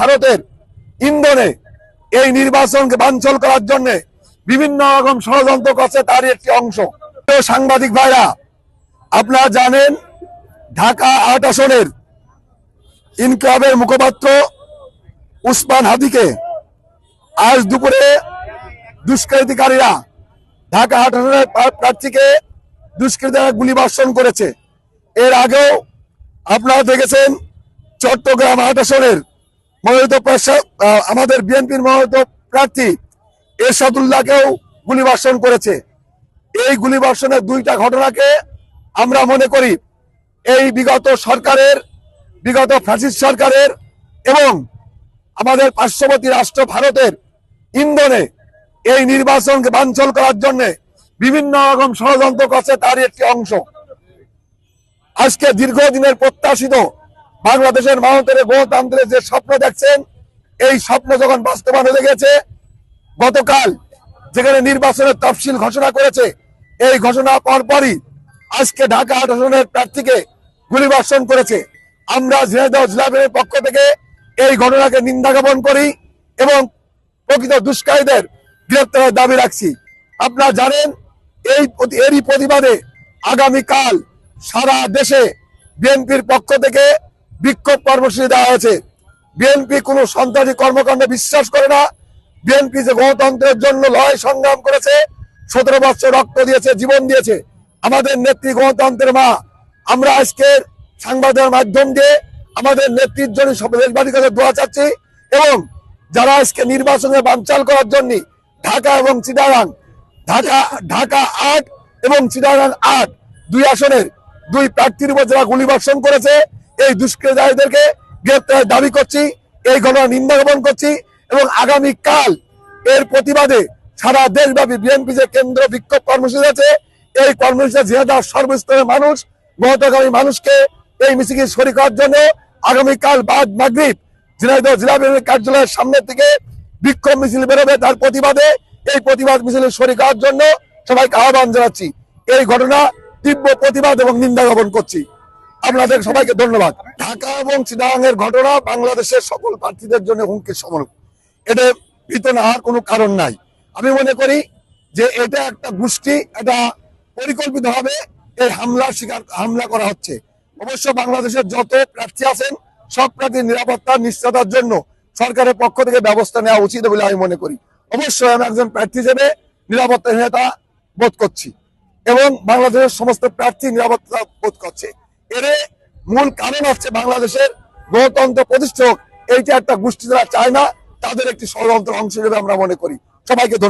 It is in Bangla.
ভারতের ইন্ধনে এই নির্বাচনকে বানচাল করার জন্য বিভিন্ন রকম ষড়যন্ত্র করছে, তারই একটি অংশ। সাংবাদিক ভাইরা, আপনারা জানেন ঢাকা ৮ আসনের ইনকিলাবের মুখপাত্র উসমান হাদিকে আজ দুপুরে দুষ্কৃতিকারীরা ঢাকা ৮ আসনের প্রার্থীকে দুষ্কৃতীরা গুলিবর্ষণ করেছে। এর আগেও আপনারা দেখেছেন চট্টগ্রাম ৮ আসনের মনোনীত আমাদের বিএনপির মনোনীত প্রার্থী এরশাদুল্লাহকেও গুলিবর্ষণ করেছে। এই গুলিবর্ষণের দুইটা ঘটনাকে আমরা মনে করি এই বিগত ফ্যাসিস্ট সরকারের এবং আমাদের পার্শ্ববর্তী রাষ্ট্র ভারতের ইন্ধনে এই নির্বাচনকে বানচাল করার জন্য বিভিন্ন রকম ষড়যন্ত্র করছে, তারই একটি অংশ। আজকে দীর্ঘদিনের প্রত্যাশিত বাংলাদেশের মানুষের গণতন্ত্রের যে স্বপ্ন দেখছেন, এই স্বপ্ন যখন বাস্তবায়ন হয়ে গেছে, গতকাল যেখানে নির্বাচনের তফসিল ঘোষণা করেছে, এই ঘোষণা পরপরই আজকে ঢাকা ৮ আসনের প্রার্থীকে গুলিবর্ষণ করেছে। আমরা ঝিনাইদহ জেলা বিএনপির পক্ষ থেকে এই ঘটনাকে নিন্দা জ্ঞাপন করি এবং প্রকৃত দুষ্কৃতীদের গ্রেপ্তারের দাবি রাখছি। আপনারা জানেন এরই প্রতিবাদে আগামীকাল সারা দেশে বিএনপির পক্ষ থেকে বিক্ষোভ কর্মসূচি দেওয়া হয়েছে। বিএনপি কোনো সন্ত্রাসী কর্মকাণ্ডে বিশ্বাস করে না। বিএনপি যে গণতন্ত্রের জন্য লড়াই সংগ্রাম করেছে, 17 বছর রক্ত দিয়েছে, জীবন দিয়েছে আমাদের নেত্রী গণতন্ত্রের মা। আমরা আজকে সংবাদের মাধ্যম দিয়ে আমাদের নেত্রীর জন্য সব দেশবাসীর কাছে দোয়া চাচ্ছি এবং যারা আজকে নির্বাচনে বানচাল করার জন্য ঢাকা এবং চিটাগাং, ঢাকা ৮ এবং চিটাগাং ৮ দুই আসনের দুই প্রার্থীর উপর যারা গুলিবর্ষণ করেছে, এই দুষ্কৃতীদেরকে গ্রেপ্তারের দাবি করছি, এই ঘটনা নিন্দা জ্ঞাপন করছি এবং আগামীকাল এর প্রতিবাদে সারা দেশব্যাপী বিএনপি যে কেন্দ্র বিক্ষোভ কর্মসূচি আছে, এই কর্মসূচিতে ঝিনাইদহ সর্বস্তরের মানুষ গণতান্ত্রিক মানুষকে এই মিছিলে শরীক হওয়ার জন্য আগামীকাল বাদ মাগরিব ঝিনাইদহ জেলা বিএনপির কার্যালয়ের সামনে থেকে বিক্ষোভ মিছিল বেরোবে। তার প্রতিবাদে এই প্রতিবাদ মিছিলে শরীক হওয়ার জন্য সবাইকে আহ্বান জানাচ্ছি। এই ঘটনা তীব্র প্রতিবাদ এবং নিন্দা জ্ঞাপন করছি। আপনাদের সবাইকে ধন্যবাদ। ঢাকা এবং চিটাগাংয়ের ঘটনা বাংলাদেশের সকল প্রার্থীদের জন্য হুমকির সমান। এটা ভীত না হওয়ার কোনো কারণ নাই। আমি মনে করি যে এটা একটা গোষ্ঠী, এটা পরিকল্পিতভাবে এই হামলা করা হচ্ছে। অবশ্য বাংলাদেশের যত প্রার্থী আছেন সব প্রার্থীর নিরাপত্তা নিশ্চয়তার জন্য সরকারের পক্ষ থেকে ব্যবস্থা নেওয়া উচিত বলে আমি মনে করি। অবশ্যই আমি একজন প্রার্থী হিসেবে নিরাপত্তাহীনতা বোধ করছি এবং বাংলাদেশের সমস্ত প্রার্থী নিরাপত্তা বোধ করছে। এর মূল কারণ হচ্ছে বাংলাদেশের গণতন্ত্র প্রতিষ্ঠা হোক, এইটা একটা গোষ্ঠী যারা চায় না, তাদের একটি ষড়যন্ত্র অংশ হিসেবে আমরা মনে করি। সবাইকে ধন্যবাদ।